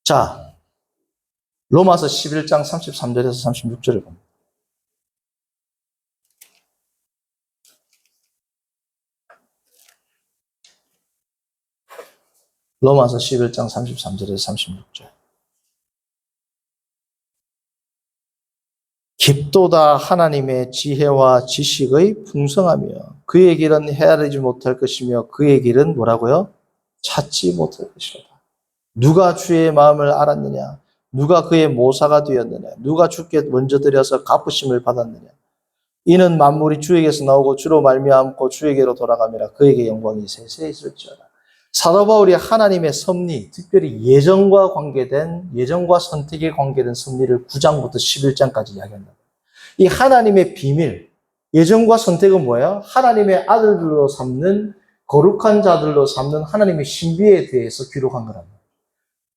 자, 로마서 11장 33절에서 36절을 봅니다. 로마서 11장 33절에서 36절. 깊도다 하나님의 지혜와 지식의 풍성하며 그의 길은 헤아리지 못할 것이며 그의 길은 뭐라고요? 찾지 못할 것이로다. 누가 주의 마음을 알았느냐? 누가 그의 모사가 되었느냐? 누가 주께 먼저 드려서 갚으심을 받았느냐? 이는 만물이 주에게서 나오고 주로 말미암고 주에게로 돌아가미라. 그에게 영광이 세세히 있을지어다. 사도 바울이 하나님의 섭리, 특별히 예정과 선택에 관계된 섭리를 9장부터 11장까지 이야기한다. 이 하나님의 비밀, 예정과 선택은 뭐예요? 하나님의 아들들로 삼는, 거룩한 자들로 삼는 하나님의 신비에 대해서 기록한 거랍니다.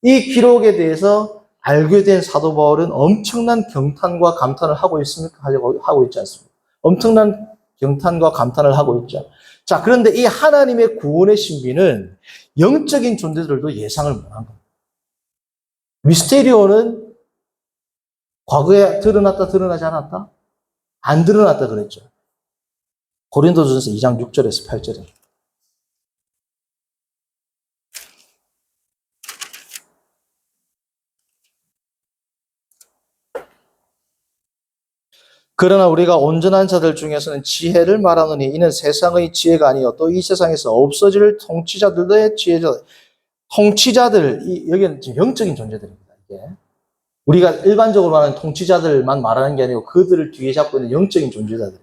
이 기록에 대해서 알게 된 사도 바울은 엄청난 경탄과 감탄을 하고 있습니까? 하고 있지 않습니까? 엄청난 경탄과 감탄을 하고 있죠. 자, 그런데 이 하나님의 구원의 신비는 영적인 존재들도 예상을 못한 겁니다. 미스테리오는 과거에 드러났다, 드러나지 않았다? 안 드러났다 그랬죠. 고린도전서 2장 6절에서 8절에. 그러나 우리가 온전한 자들 중에서는 지혜를 말하느니 이는 세상의 지혜가 아니요 또 이 세상에서 없어질 통치자들의 지혜자. 통치자들, 여기는 지금 영적인 존재들입니다. 이게 우리가 일반적으로 말하는 통치자들만 말하는 게 아니고 그들을 뒤에 잡고 있는 영적인 존재자들.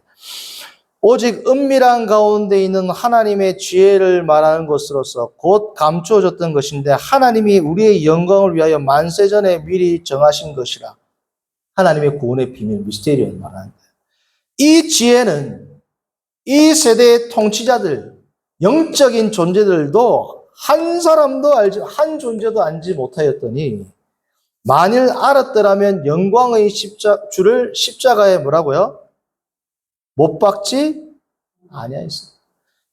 오직 은밀한 가운데 있는 하나님의 지혜를 말하는 것으로서 곧 감추어졌던 것인데 하나님이 우리의 영광을 위하여 만세전에 미리 정하신 것이라. 하나님의 구원의 비밀, 미스테리오를 말하는 거예요. 이 지혜는 이 세대의 통치자들, 영적인 존재들도 한 사람도 한 존재도 알지 못하였더니 만일 알았더라면 영광의 주를 십자가에 뭐라고요? 못 박지 아니하였어요.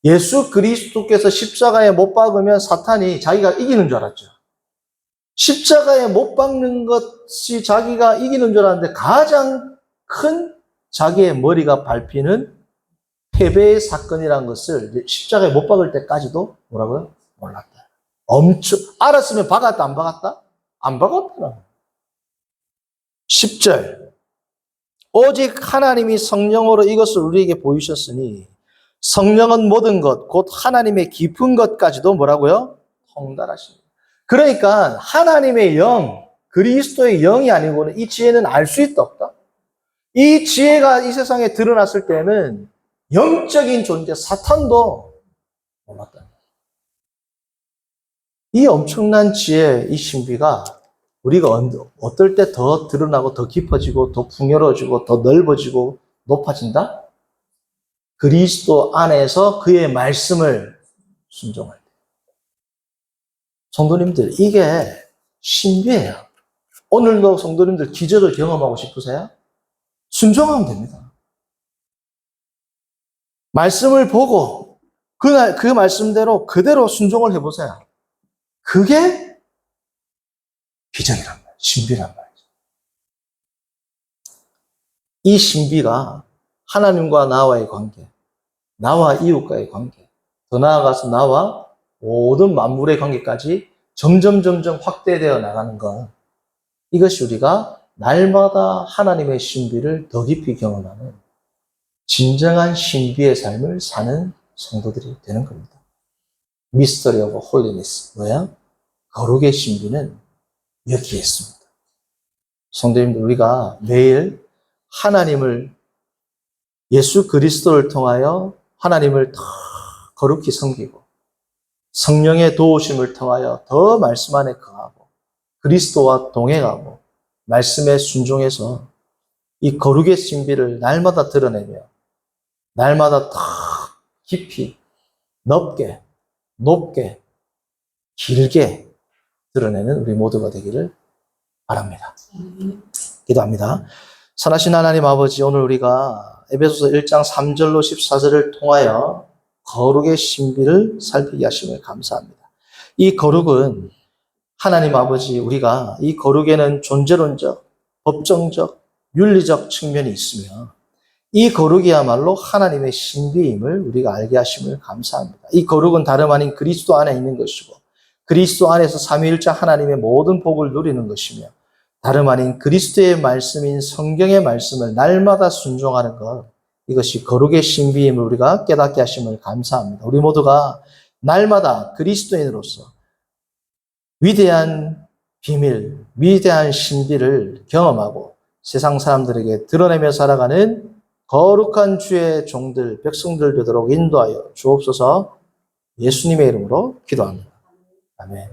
예수 그리스도께서 십자가에 못 박으면 사탄이 자기가 이기는 줄 알았죠. 십자가에 못 박는 것이 자기가 이기는 줄 알았는데 가장 큰 자기의 머리가 밟히는 패배의 사건이라는 것을 십자가에 못 박을 때까지도 뭐라고요? 몰랐다. 알았으면 박았다, 안 박았다? 안 박았다. 10절. 오직 하나님이 성령으로 이것을 우리에게 보이셨으니 성령은 모든 것, 곧 하나님의 깊은 것까지도 뭐라고요? 통달하십니다. 그러니까 하나님의 영, 그리스도의 영이 아니고는 이 지혜는 알 수 있다 없다? 이 지혜가 이 세상에 드러났을 때는 영적인 존재, 사탄도 몰랐다. 이 엄청난 지혜, 이 신비가 우리가 어떨 때 더 드러나고 더 깊어지고 더 풍요로워지고 더 넓어지고 높아진다? 그리스도 안에서 그의 말씀을 순종할 때. 성도님들, 이게 신비예요. 오늘도 성도님들 기적을 경험하고 싶으세요? 순종하면 됩니다. 말씀을 보고 그 말씀대로 그대로 순종을 해보세요. 그게 기적이란 말이에요. 신비란 말이죠. 이 신비가 하나님과 나와의 관계, 나와 이웃과의 관계, 더 나아가서 나와 모든 만물의 관계까지 점점 확대되어 나가는 것. 이것이 우리가 날마다 하나님의 신비를 더 깊이 경험하는 진정한 신비의 삶을 사는 성도들이 되는 겁니다. Mystery of Holiness. 뭐야? 거룩의 신비는 여기에 있습니다. 성도님들, 우리가 매일 하나님을, 예수 그리스도를 통하여 하나님을 더 거룩히 섬기고 성령의 도우심을 통하여 더 말씀 안에 거하고 그리스도와 동행하고 말씀에 순종해서 이 거룩의 신비를 날마다 드러내며 날마다 더 깊이 넓게 높게 길게 드러내는 우리 모두가 되기를 바랍니다. 기도합니다. 선하신 하나님 아버지, 오늘 우리가 에베소서 1장 3절로 14절을 통하여 거룩의 신비를 살피게 하심을 감사합니다. 이 거룩은 하나님 아버지, 우리가 이 거룩에는 존재론적, 법정적, 윤리적 측면이 있으며 이 거룩이야말로 하나님의 신비임을 우리가 알게 하심을 감사합니다. 이 거룩은 다름 아닌 그리스도 안에 있는 것이고 그리스도 안에서 삼위일체 하나님의 모든 복을 누리는 것이며 다름 아닌 그리스도의 말씀인 성경의 말씀을 날마다 순종하는 것, 이것이 거룩의 신비임을 우리가 깨닫게 하심을 감사합니다. 우리 모두가 날마다 그리스도인으로서 위대한 비밀, 위대한 신비를 경험하고 세상 사람들에게 드러내며 살아가는 거룩한 주의 종들, 백성들 되도록 인도하여 주옵소서. 예수님의 이름으로 기도합니다. 아멘.